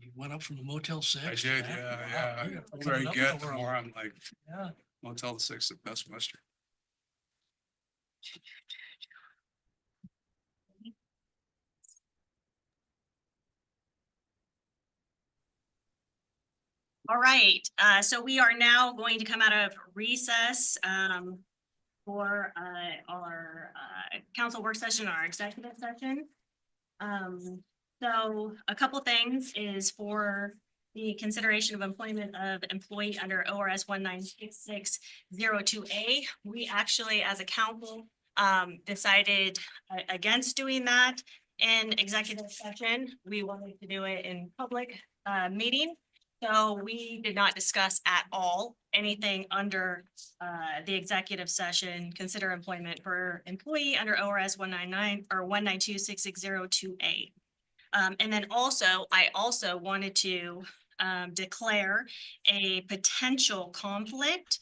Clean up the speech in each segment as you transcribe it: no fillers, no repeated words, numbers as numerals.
You went up from the Motel 6? I did, to that? yeah, Wow, yeah. you're The older I coming up get, in the world. more I'm like, Yeah. Motel 6 at Best Western. All right, so we are now going to come out of recess for our council work session, our executive session. So a couple things is for the consideration of employment of employee under ORS 196602A. We actually, as a council, decided against doing that in executive session. We wanted to do it in public meeting. So we did not discuss at all anything under the executive session, consider employment for employee under ORS 199 or 1926602A. And then also, I also wanted to declare a potential conflict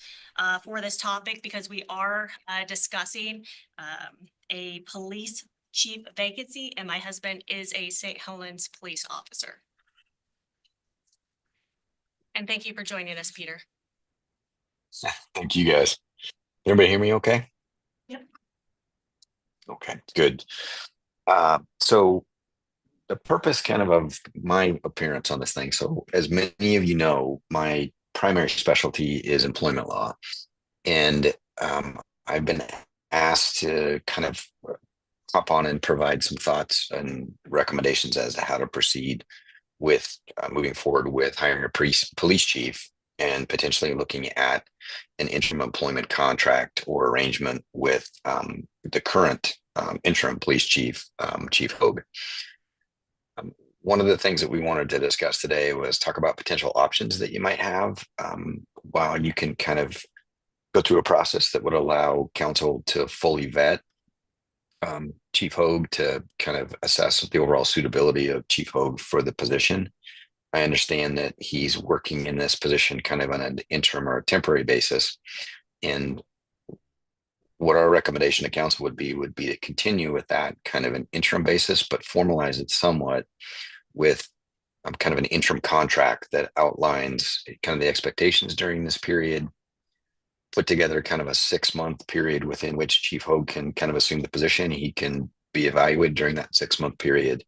for this topic because we are discussing a police chief vacancy, and my husband is a St. Helens police officer. And thank you for joining us, Peter. Thank you, guys. Everybody hear me okay? Yep. Okay, good. So the purpose kind of my appearance on this thing. So as many of you know, my primary specialty is employment law. And I've been asked to kind of hop on and provide some thoughts and recommendations as to how to proceed with moving forward with hiring a police chief and potentially looking at an interim employment contract or arrangement with the current interim police chief, Chief Hogue. One of the things that we wanted to discuss today was talk about potential options that you might have while you can kind of go through a process that would allow council to fully vet Chief Hogue to kind of assess the overall suitability of Chief Hogue for the position. I understand that he's working in this position kind of on an interim or a temporary basis. And what our recommendation to council would be to continue with that kind of an interim basis, but formalize it somewhat with kind of an interim contract that outlines kind of the expectations during this period, put together kind of a 6-month period within which Chief Hogue can kind of assume the position. He can be evaluated during that 6-month period.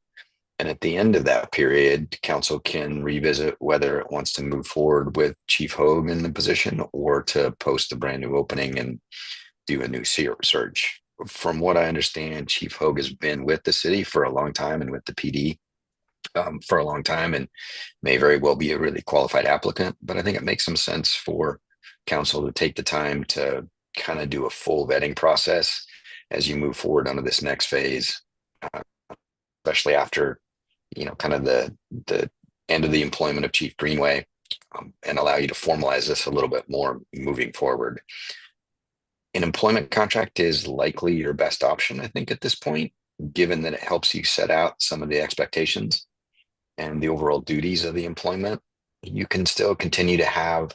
And at the end of that period, council can revisit whether it wants to move forward with Chief Hogue in the position or to post a brand new opening and do a new search. From what I understand, Chief Hogue has been with the city for a long time and with the PD for a long time and may very well be a really qualified applicant. But I think it makes some sense for council to take the time to kind of do a full vetting process as you move forward onto this next phase, especially after, kind of the end of the employment of Chief Greenway, and allow you to formalize this a little bit more moving forward. An employment contract is likely your best option, I think, at this point, given that it helps you set out some of the expectations and the overall duties of the employment. You can still continue to have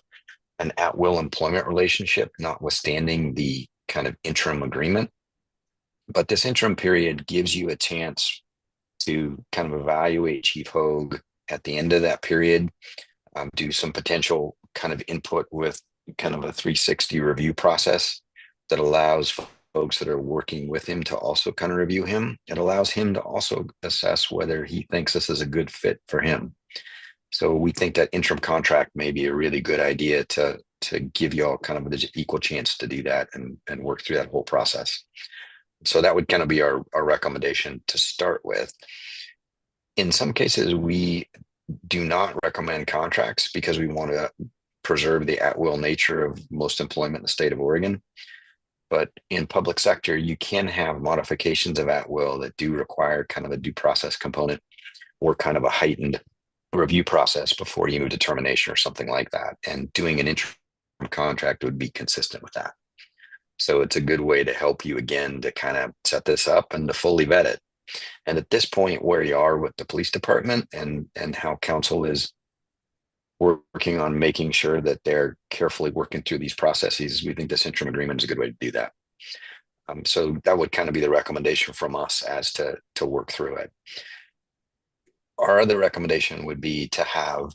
an at-will employment relationship, notwithstanding the kind of interim agreement. But this interim period gives you a chance to kind of evaluate Chief Hogue at the end of that period, do some potential kind of input with kind of a 360 review process that allows folks that are working with him to also kind of review him. It allows him to also assess whether he thinks this is a good fit for him. So we think that interim contract may be a really good idea to give you all kind of the equal chance to do that and work through that whole process. So that would kind of be our recommendation to start with. In some cases, we do not recommend contracts because we want to preserve the at-will nature of most employment in the state of Oregon. But in public sector, you can have modifications of at-will that do require kind of a due process component or kind of a heightened review process before you move to termination or something like that. And doing an interim contract would be consistent with that. So it's a good way to help you again to kind of set this up and to fully vet it. And at this point, where you are with the police department and how council is working on making sure that they're carefully working through these processes, we think this interim agreement is a good way to do that. So that would kind of be the recommendation from us as to work through it. our other recommendation would be to have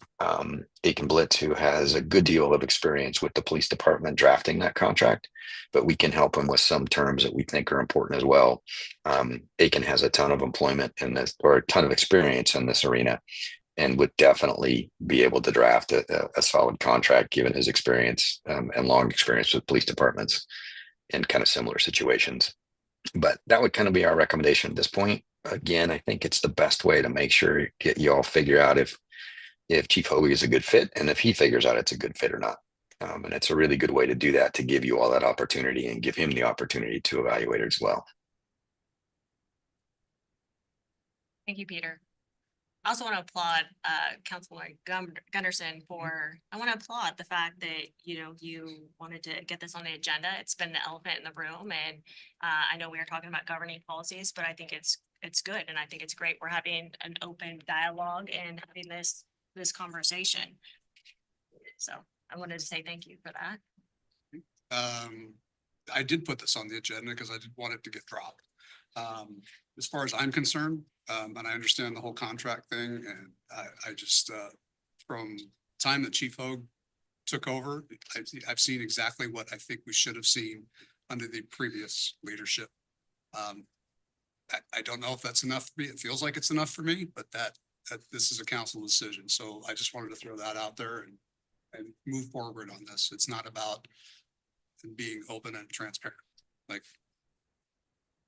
Aiken Blitz, who has a good deal of experience with the police department drafting that contract, but we can help him with some terms that we think are important as well. Aiken has a ton of employment in this, or a ton of experience in this arena, and would definitely be able to draft a solid contract given his experience and long experience with police departments in kind of similar situations. But that would kind of be our recommendation at this point. Again, I think it's the best way to make sure get you all figure out if Chief Hogue is a good fit and if he figures out it's a good fit or not. And it's a really good way to do that, to give you all that opportunity and give him the opportunity to evaluate it as well. Thank you, Peter. I also want to applaud Councilman Gunderson for, I want to applaud the fact that, you wanted to get this on the agenda. It's been the elephant in the room, and I know we are talking about governing policies, but I think it's good, and I think it's great. We're having an open dialogue and having this conversation. So I wanted to say thank you for that. I did put this on the agenda because I didn't want it to get dropped. As far as I'm concerned, and I understand the whole contract thing, and I just, from time that Chief Hogue took over, I've seen exactly what I think we should have seen under the previous leadership. I don't know if that's enough for me. It feels like it's enough for me, but that this is a council decision. So I just wanted to throw that out there and move forward on this. It's not about being open and transparent. Like,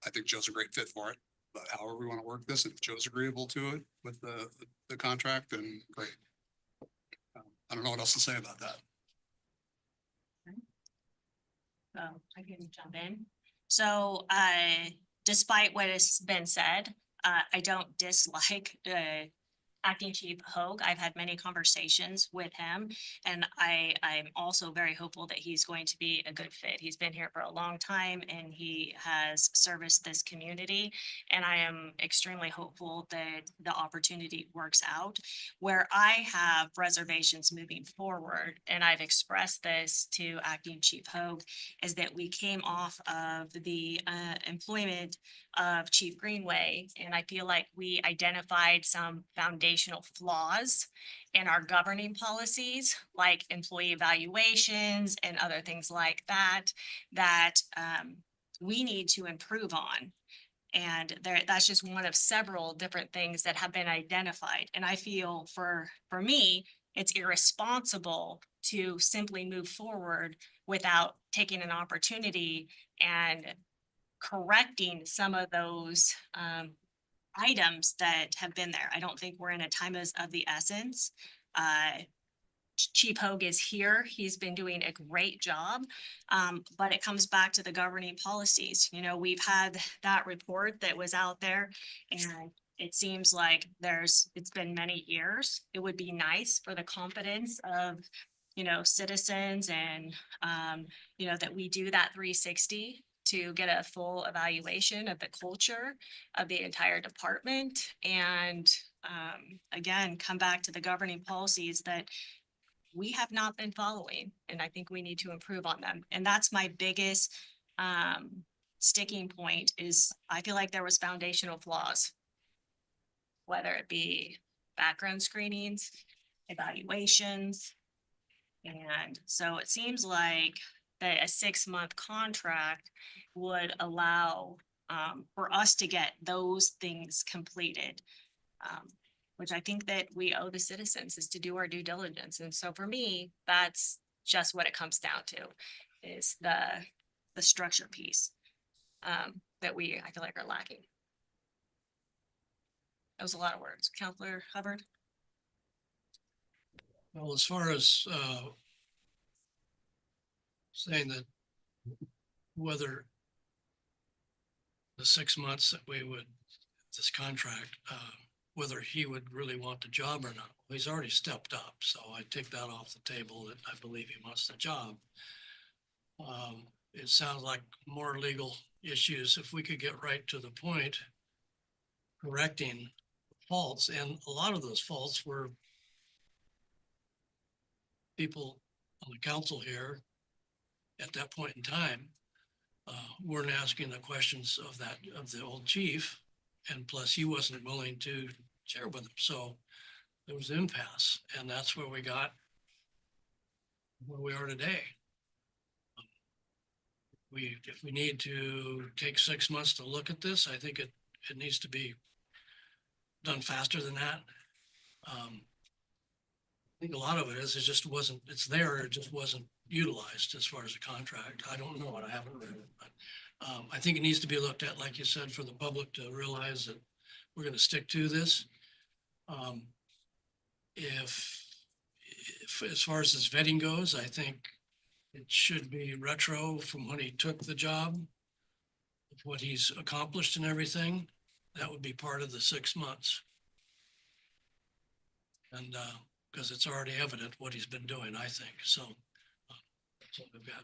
I think Joe's a great fit for it, but however we want to work this, if Joe's agreeable to it with the contract, then great. I don't know what else to say about that. I can jump in. So, despite what has been said, I don't dislike Acting Chief Hogue. I've had many conversations with him, and I'm also very hopeful that he's going to be a good fit. He's been here for a long time and he has serviced this community, and I am extremely hopeful that the opportunity works out. Where I have reservations moving forward, and I've expressed this to Acting Chief Hogue, is that we came off of the employment of Chief Greenway, and I feel like we identified some foundational flaws in our governing policies, like employee evaluations and other things like that, we need to improve on. And that's just one of several different things that have been identified. And I feel for me, it's irresponsible to simply move forward without taking an opportunity and correcting some of those items that have been there. I don't think we're in a time of the essence. Chief Hogue is here. He's been doing a great job, but it comes back to the governing policies. We've had that report that was out there, and it seems like it's been many years. It would be nice for the confidence of, citizens and, that we do that 360 to get a full evaluation of the culture of the entire department. And again, come back to the governing policies that we have not been following, and I think we need to improve on them. And that's my biggest sticking point, is I feel like there was foundational flaws, whether it be background screenings, evaluations. And so it seems like that a 6-month contract would allow for us to get those things completed, which I think that we owe the citizens, is to do our due diligence. And so for me, that's just what it comes down to, is the structure piece that I feel like are lacking. That was a lot of words. Counselor Hubbard? Well, as far as saying that whether the 6 months that we would, this contract, whether he would really want the job or not. He's already stepped up, so I take that off the table, that I believe he wants the job. It sounds like more legal issues. If we could get right to the point, correcting faults, and a lot of those faults were people on the council here at that point in time weren't asking the questions of the old chief, and plus he wasn't willing to share with him. So there was an impasse, and that's where we got where we are today. If we need to take 6 months to look at this, I think it needs to be done faster than that. I think a lot of it is, it just wasn't, it's there, it just wasn't utilized as far as a contract. I don't know, and I haven't read it, but I think it needs to be looked at, like you said, for the public to realize that we're gonna stick to this. If as far as this vetting goes, I think it should be retro from when he took the job, what he's accomplished and everything. That would be part of the 6 months. And because it's already evident what he's been doing, I think. So that's what we've got.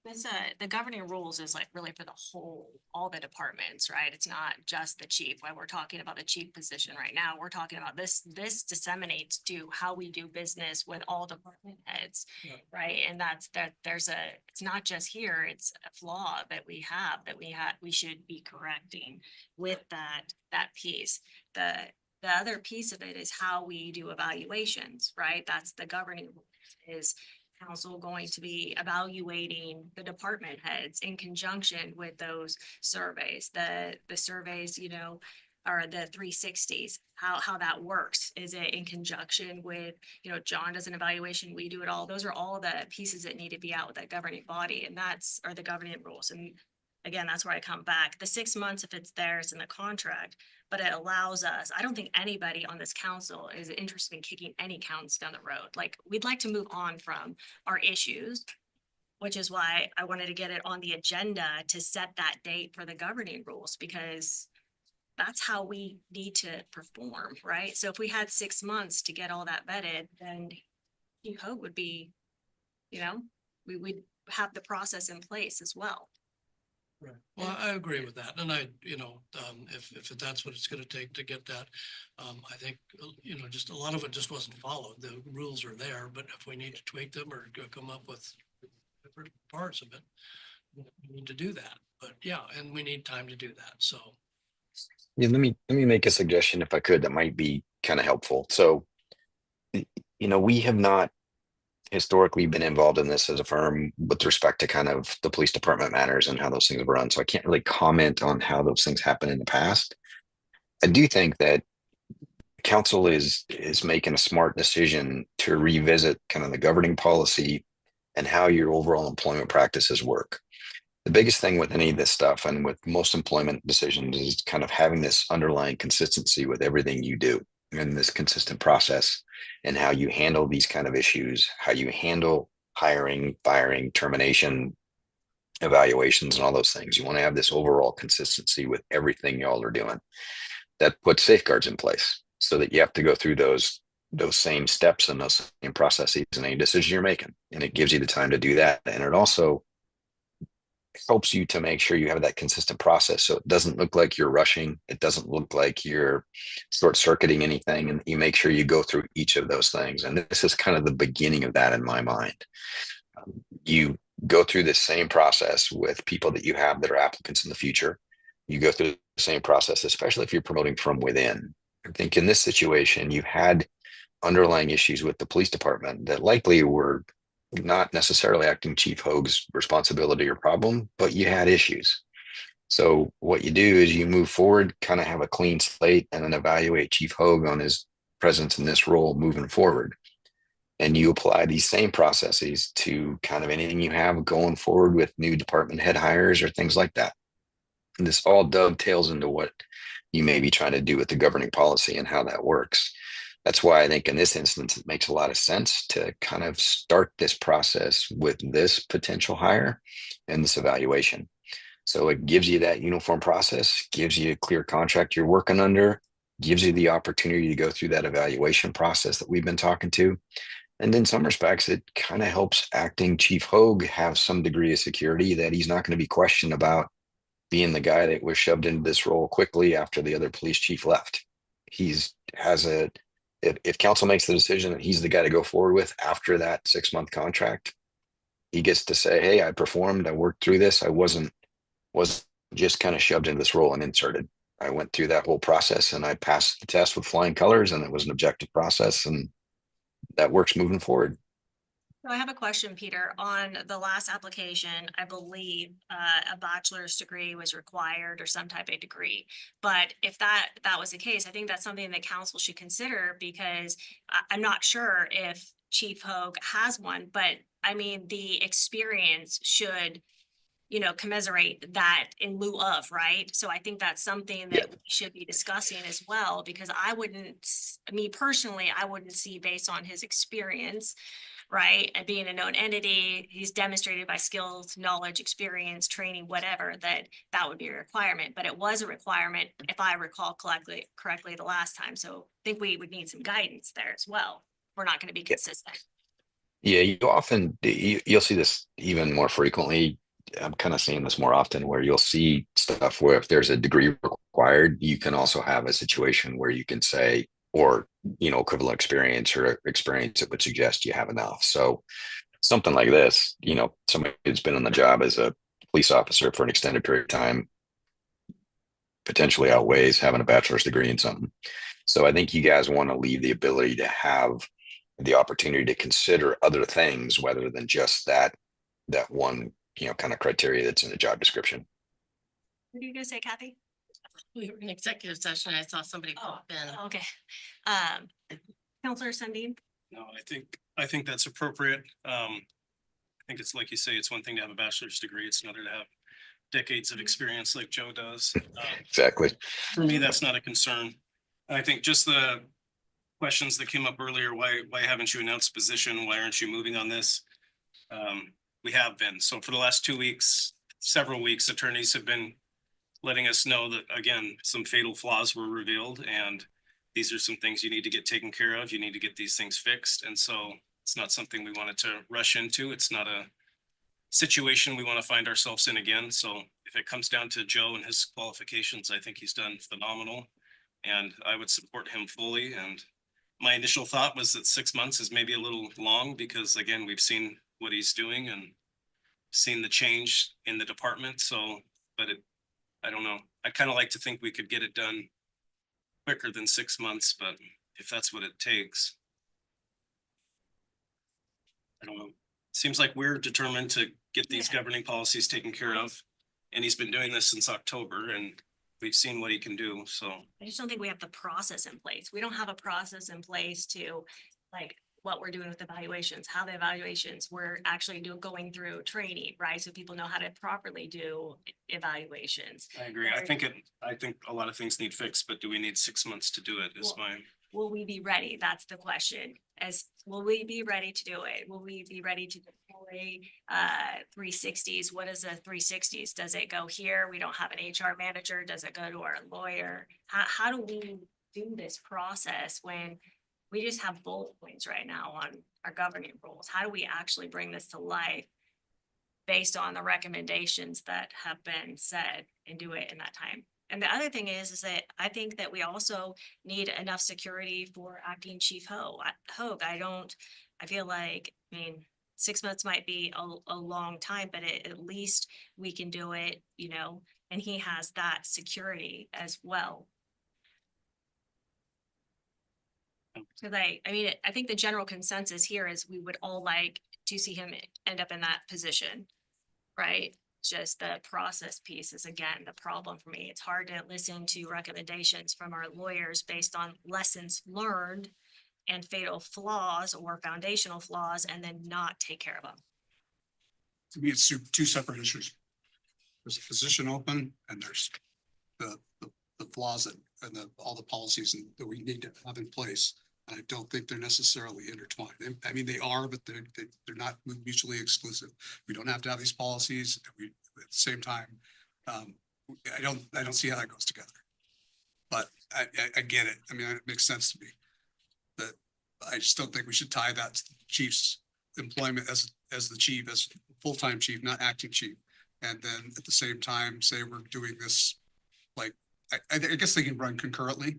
This, the governing rules is like really for the whole, all the departments, right? It's not just the chief. While we're talking about the chief position right now, we're talking about this disseminates to how we do business with all department heads, Yeah. right? And it's not just here, it's a flaw that we have, we should be correcting with that piece. The other piece of it is how we do evaluations, right? That's the governing rules, is council going to be evaluating the department heads in conjunction with those surveys, the surveys, or the 360s, how that works. Is it in conjunction with, John does an evaluation, we do it all. Those are all the pieces that need to be out with that governing body, and are the governing rules. And again, that's where I come back. The 6 months, if it's there, it's in the contract, but it allows us, I don't think anybody on this council is interested in kicking any counts down the road. Like, we'd like to move on from our issues, which is why I wanted to get it on the agenda to set that date for the governing rules, because that's how we need to perform, right? So if we had 6 months to get all that vetted, then Chief Hogue would be, we would have the process in place as well. Right. Well, I agree with that. And if that's what it's gonna take to get that, I think, just a lot of it just wasn't followed. The rules are there, but if we need to tweak them or come up with different parts of it, we need to do that. But yeah, and we need time to do that. So. Yeah, let me make a suggestion if I could, that might be kind of helpful. So, we have not historically been involved in this as a firm with respect to kind of the police department matters and how those things were run. So I can't really comment on how those things happened in the past. I do think that council is making a smart decision to revisit kind of the governing policy and how your overall employment practices work. The biggest thing with any of this stuff and with most employment decisions is kind of having this underlying consistency with everything you do, and this consistent process, and how you handle these kind of issues, how you handle hiring, firing, termination, evaluations, and all those things. You want to have this overall consistency with everything y'all are doing. That puts safeguards in place so that you have to go through those same steps and those same processes in any decision you're making. And it gives you the time to do that. And it also helps you to make sure you have that consistent process. So it doesn't look like you're rushing. It doesn't look like you're short circuiting anything. And you make sure you go through each of those things. And this is kind of the beginning of that in my mind. You go through this same process with people that you have that are applicants in the future. You go through the same process, especially if you're promoting from within. I think in this situation, you had underlying issues with the police department that likely were not necessarily acting Chief Hogue's responsibility or problem, but you had issues. So what you do is you move forward, kind of have a clean slate, and then evaluate Chief Hogue on his presence in this role moving forward. And you apply these same processes to kind of anything you have going forward with new department head hires or things like that. And this all dovetails into what you may be trying to do with the governing policy and how that works. That's why I think in this instance, it makes a lot of sense to kind of start this process with this potential hire and this evaluation. So it gives you that uniform process, gives you a clear contract you're working under, gives you the opportunity to go through that evaluation process that we've been talking to. And in some respects, it kind of helps acting Chief Hogue have some degree of security that he's not going to be questioned about being the guy that was shoved into this role quickly after the other police chief left. If council makes the decision that he's the guy to go forward with after that 6-month contract, he gets to say, hey, I performed, I worked through this. I wasn't just kind of shoved into this role and inserted. I went through that whole process and I passed the test with flying colors, and it was an objective process, and that works moving forward. So I have a question, Peter. On the last application, I believe a bachelor's degree was required or some type of degree. But if that was the case, I think that's something that council should consider, because I'm not sure if Chief Hogue has one, but I mean, the experience should, you know, commiserate that in lieu of, right? So I think that's something that we should be discussing as well, because I wouldn't, me personally, I wouldn't see, based on his experience, right? And being a known entity, he's demonstrated by skills, knowledge, experience, training, whatever, that would be a requirement. But it was a requirement, if I recall correctly the last time. So I think we would need some guidance there as well. We're not going to be consistent. Yeah, you'll see this even more frequently. I'm kind of seeing this more often, where you'll see stuff where if there's a degree required, you can also have a situation where you can say, or, you know, equivalent experience or experience that would suggest you have enough. So something like this, you know, somebody who's been on the job as a police officer for an extended period of time potentially outweighs having a bachelor's degree in something. So I think you guys want to leave the ability to have the opportunity to consider other things, rather than just that one, you know, kind of criteria that's in the job description. What are you gonna say, Kathy? We were in executive session. I saw somebody pop in. Okay. Counselor Sundin? No, I think that's appropriate. I think it's like you say, it's one thing to have a bachelor's degree. It's another to have decades of experience like Joe does. Exactly. For me, that's not a concern. I think just the questions that came up earlier, why haven't you announced position? Why aren't you moving on this? We have been. So for the last 2 weeks, several weeks, attorneys have been letting us know that, again, some fatal flaws were revealed, and these are some things you need to get taken care of. You need to get these things fixed. And so it's not something we wanted to rush into. It's not a situation we want to find ourselves in again. So if it comes down to Joe and his qualifications, I think he's done phenomenal, and I would support him fully. And my initial thought was that 6 months is maybe a little long, because again, we've seen what he's doing and seen the change in the department. So, but I don't know. I kind of like to think we could get it done quicker than 6 months, but if that's what it takes, I don't know. Seems like we're determined to get these Yeah. governing policies taken care of. And he's been doing this since October, and we've seen what he can do. So I just don't think we have the process in place. We don't have a process in place to, like, what we're doing with evaluations, how the evaluations, we're actually going through training, right? So people know how to properly do evaluations. I agree. I think a lot of things need fixed, but do we need 6 months to do it is Well, my. Will we be ready? That's the question. Will we be ready to do it? Will we be ready to deploy 360s? What is a 360s? Does it go here? We don't have an HR manager. Does it go to our lawyer? How do we do this process when we just have bullet points right now on our governing rules? How do we actually bring this to life based on the recommendations that have been said, and do it in that time? And the other thing is that I think that we also need enough security for acting Chief Hogue. I feel like, I mean, 6 months might be a long time, but at least we can do it, you know, and he has that security as well. Cause I mean, I think the general consensus here is we would all like to see him end up in that position, right? Just the process piece is, again, the problem for me. It's hard to listen to recommendations from our lawyers based on lessons learned and fatal flaws or foundational flaws, and then not take care of them. To me, it's two separate issues. There's a position open, and there's the flaws and all the policies that we need to have in place. I don't think they're necessarily intertwined. I mean, they are, but they're not mutually exclusive. We don't have to have these policies. At the same time, I don't see how that goes together. But I get it. I mean, it makes sense to me. But I just don't think we should tie that to the chief's employment as the chief, as full-time chief, not acting chief. And then at the same time, say we're doing this, like, I guess they can run concurrently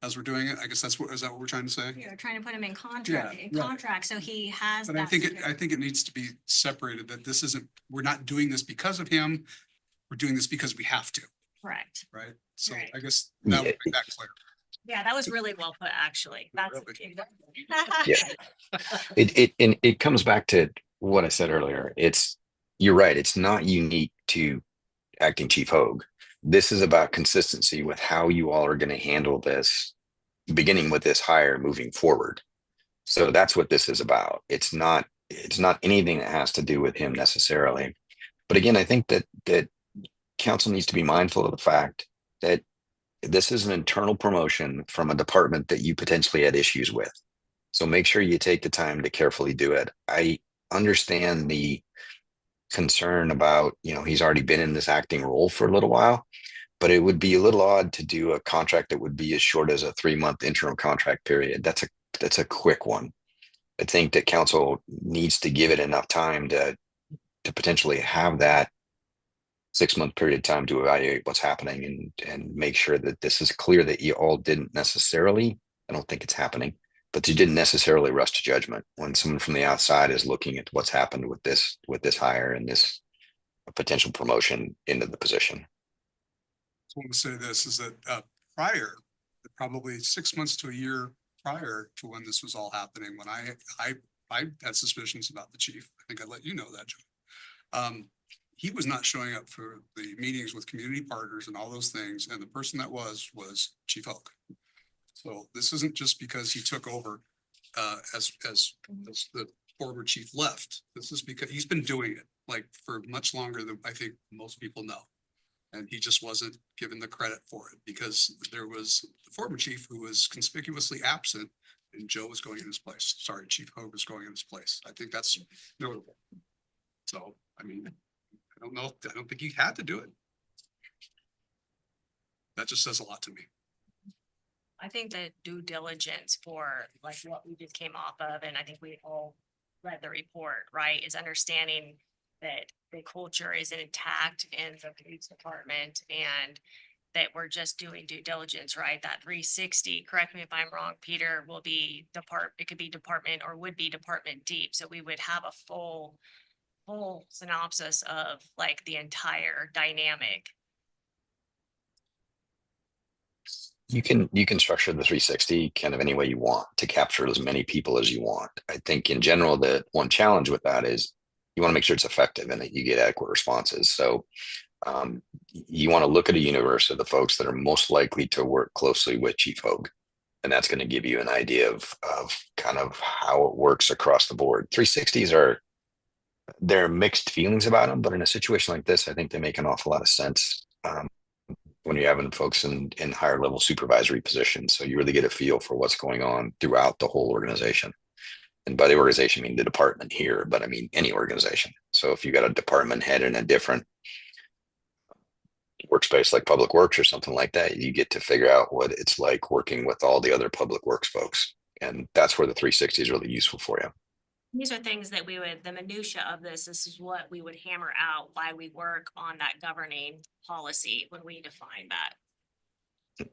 as we're doing it. I guess is that what we're trying to say? You're trying to put him in contract, Yeah, right. so he has. But I that think security. it needs to be separated, that this isn't, we're not doing this because of him. We're doing this because we have to. Correct. right? So Right. I guess that would Yeah. make that clear. Yeah, that was really well put, actually. That's. Really? Yeah. It comes back to what I said earlier. You're right. It's not unique to acting Chief Hogue. This is about consistency with how you all are going to handle this, beginning with this hire moving forward. So that's what this is about. It's not anything that has to do with him necessarily. But again, I think that council needs to be mindful of the fact that this is an internal promotion from a department that you potentially had issues with. So make sure you take the time to carefully do it. I understand the concern about, he's already been in this acting role for a little while, but it would be a little odd to do a contract that would be as short as a 3-month interim contract period. That's a quick one. I think that council needs to give it enough time to potentially have that 6-month period of time to evaluate what's happening and make sure that this is clear that you all didn't necessarily, I don't think it's happening, but you didn't necessarily rush to judgment when someone from the outside is looking at what's happened with this hire and this potential promotion into the position. I want to say this is that prior, probably 6 months to a year prior to when this was all happening, when I had suspicions about the chief. I think I let you know that, Joe. He was not showing up for the meetings with community partners and all those things, and the person that was Chief Hogue. So this isn't just because he took over as the former chief left. This is because he's been doing it like for much longer than I think most people know. And he just wasn't given the credit for it because there was the former chief who was conspicuously absent and Joe was going in his place. Sorry, Chief Hogue was going in his place. I think that's notable. So, I mean, I don't know. I don't think he had to do it. That just says a lot to me. I think that due diligence for like what we just came off of, and I think we all read the report, right, is understanding that the culture is intact in the police department and that we're just doing due diligence, right? That 360, correct me if I'm wrong, Peter, will be it could be department or would be department deep. So we would have a full synopsis of like the entire dynamic. You can structure the 360 kind of any way you want to capture as many people as you want. I think in general, the one challenge with that is you want to make sure it's effective and that you get adequate responses. So you want to look at a universe of the folks that are most likely to work closely with Chief Hogue. And that's going to give you an idea of kind of how it works across the board. 360s there are mixed feelings about them, but in a situation like this, I think they make an awful lot of sense. When you're having folks in higher level supervisory positions. So you really get a feel for what's going on throughout the whole organization. And by the organization, I mean the department here, but I mean any organization. So if you got a department head in a different workspace like Public Works or something like that, you get to figure out what it's like working with all the other Public Works folks. And that's where the 360 is really useful for you. These are things that the minutia of this is what we would hammer out why we work on that governing policy when we define that.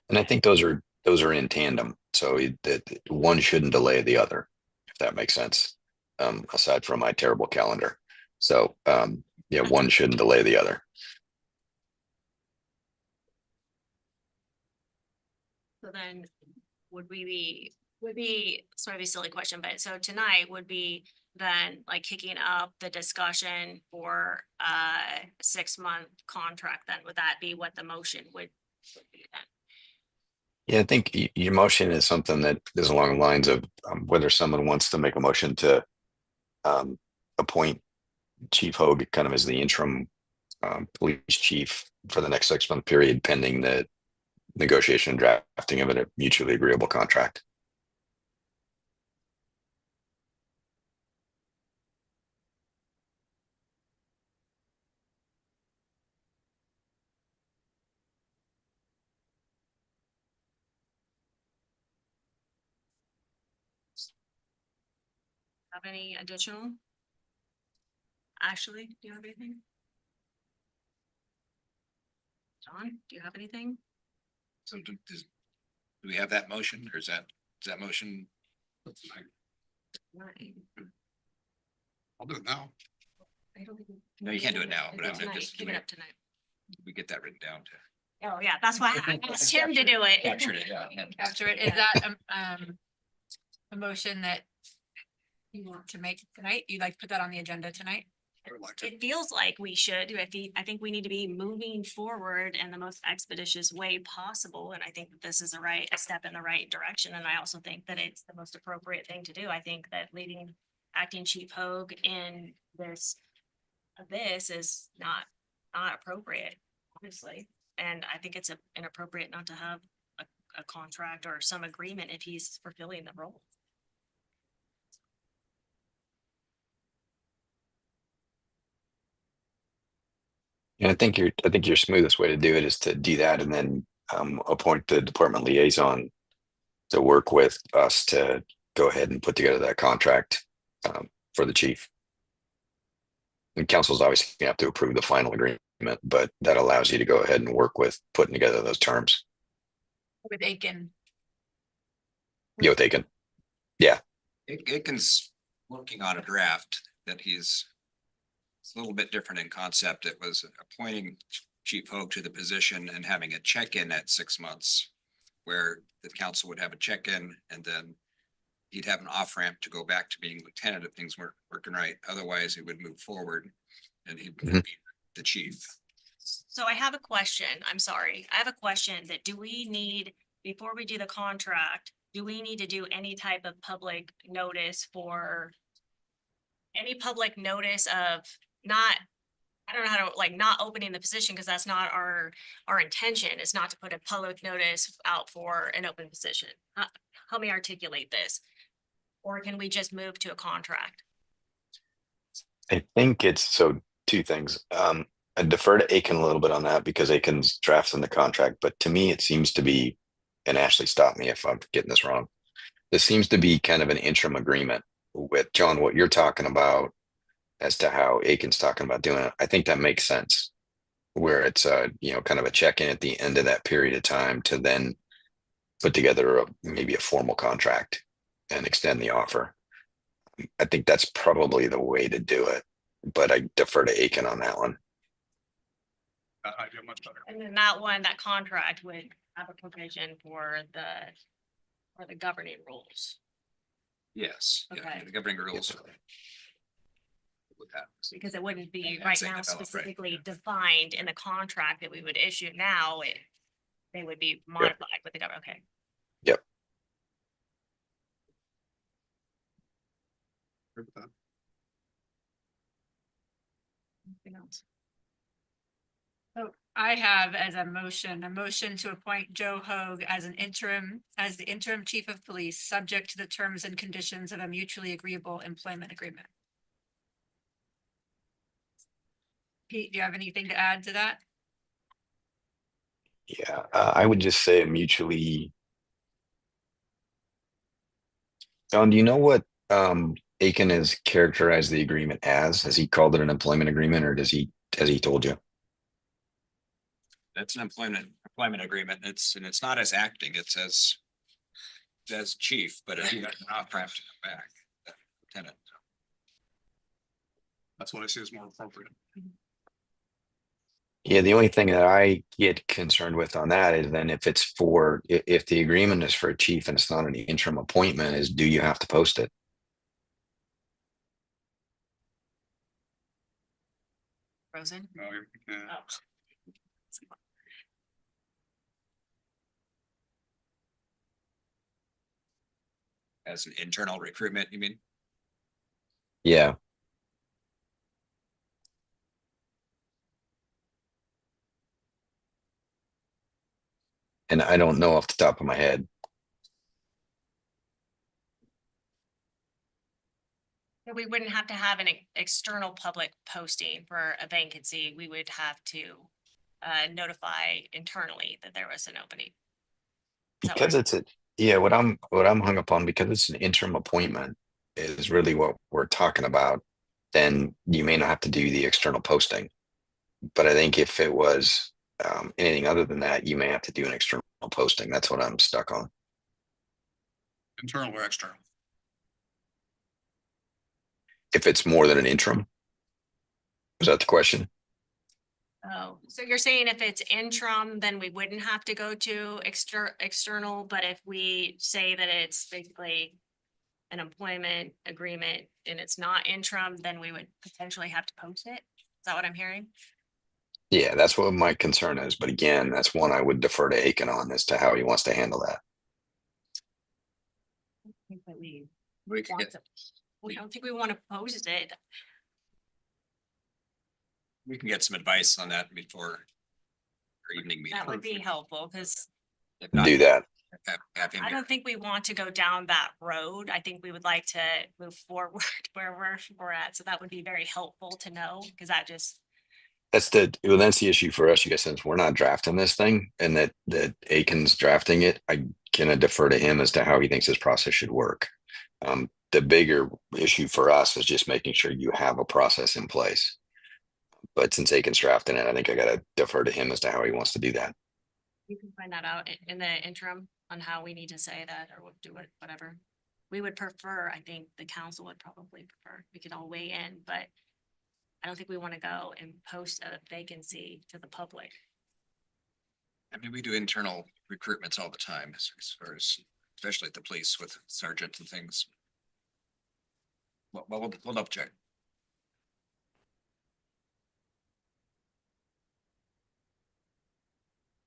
And I think those are in tandem. So that one shouldn't delay the other, if that makes sense. Aside from my terrible calendar. So yeah, one shouldn't delay the other. So then would be sort of a silly question, but so tonight would be then like kicking up the discussion for a 6-month contract, then would that be what the motion would be then? Yeah, I think your motion is something that is along the lines of whether someone wants to make a motion to appoint Chief Hogue kind of as the interim police chief for the next 6-month period pending the negotiation and drafting of a mutually agreeable contract. Have any additional? Ashley, do you have anything? John, do you have anything? So do we have that motion or is that motion? Right. I'll do it now. I don't think No, you can't do it now, but I'm Tonight, just. keep it up tonight. We get that written down to Oh, yeah, that's why I asked him to do it. capture it, yeah. Capture it. Is that a motion that you want to make tonight? You'd like to put that on the agenda tonight? I would like to. It feels like we should, I think we need to be moving forward in the most expeditious way possible. And I think that this is a step in the right direction. And I also think that it's the most appropriate thing to do. I think that leading acting Chief Hogue in this is not appropriate, honestly. And I think it's inappropriate not to have a contract or some agreement if he's fulfilling the role. And I think your smoothest way to do it is to do that and then appoint the department liaison to work with us to go ahead and put together that contract for the chief. And council's obviously gonna have to approve the final agreement, but that allows you to go ahead and work with putting together those terms. With Aiken? You know, they can, Aiken's working on a draft that it's a little bit different in concept. It was appointing Chief Hogue to the position and having a check-in at 6 months, where the council would have a check-in and then he'd have an off-ramp to go back to being lieutenant if things weren't working right. Otherwise, he would move forward and he'd be the chief. So I have a question. I'm sorry. I have a question that do we need, before we do the contract, do we need to do any type of public notice for any public notice of not, I don't know how to, like, not opening the position, because that's not our intention, is not to put a public notice out for an open position. Help me articulate this. Or can we just move to a contract? I think it's so two things. I defer to Aiken a little bit on that because Aiken's drafting the contract, but to me, it seems to be, and Ashley, stop me if I'm getting this wrong. This seems to be kind of an interim agreement with John, what you're talking about as to how Aiken's talking about doing it. I think that makes sense. Where it's kind of a check-in at the end of that period of time to then put together maybe a formal contract and extend the offer. I think that's probably the way to do it, but I defer to Aiken on that one. I do much better. And then that contract would have a provision for the governing rules, Yes, yeah, Okay. the governing rules. With that. because it wouldn't be And right say now develop, right. specifically defined in the contract that we would issue now. They would be modified with the government. Okay. Agree with that. Anything else? So I have as a motion to appoint Joe Hogue as the interim chief of police, subject to the terms and conditions of a mutually agreeable employment agreement. Pete, do you have anything to add to that? Yeah, I would just say mutually. John, do you know what Aiken has characterized the agreement as? Has he called it an employment agreement, or has he told you? That's an employment agreement. It's not as acting, it's as chief, but if you got an off-ramp to come back, lieutenant. That's what I see as more appropriate. Yeah, the only thing that I get concerned with on that is then if if the agreement is for a chief and it's not an interim appointment, is do you have to post it? Frozen? No, you can't. Oh. As an internal recruitment, you mean? Yeah, and I don't know off the top of my head. We wouldn't have to have an external public posting for a vacancy. We would have to notify internally that there was an opening. Is that Because right? what I'm hung up on, because it's an interim appointment is really what we're talking about, then you may not have to do the external posting. But I think if it was anything other than that, you may have to do an external posting. That's what I'm stuck on. Internal or external? If it's more than an interim. Was that the question? Oh, so you're saying if it's interim, then we wouldn't have to go to external, but if we say that it's basically an employment agreement and it's not interim, then we would potentially have to post it? Is that what I'm hearing? Yeah, that's what my concern is. But again, that's one I would defer to Aiken on as to how he wants to handle that. I think that we We could want get, to- We don't think we want to post it. we can get some advice on that before our evening meeting. That would be helpful because If not, Do that. have him I here. don't think we want to go down that road. I think we would like to move forward where we're at. So that would be very helpful to know because that just, That's that's the issue for us, you guys, since we're not drafting this thing and that Aiken's drafting it, I can defer to him as to how he thinks this process should work. The bigger issue for us is just making sure you have a process in place. But since Aiken's drafting it, I think I gotta defer to him as to how he wants to do that. you can find that out in the interim on how we need to say that or we'll do it, whatever. We would prefer, I think the council would probably prefer, we could all weigh in, but I don't think we want to go and post a vacancy to the public. I mean, we do internal recruitments all the time as far as, especially at the police with sergeants and things. Well, we'll double check.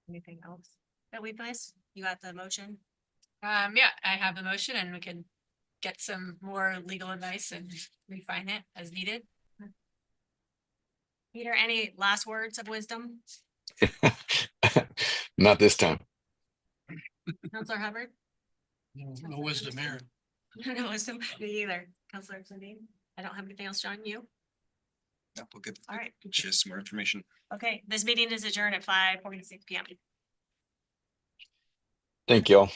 Anything else that we missed? You got the motion? Yeah, I have a motion and we can get some more legal advice and refine it as needed. Peter, any last words of wisdom? Not this time. Counselor Hubbard? No wisdom here. No wisdom, me either. Counselor Sundin? I don't have anything else, John, you? Yeah, we'll get, All right. share some more information. Okay, this meeting is adjourned at 5:46 PM. Thank y'all.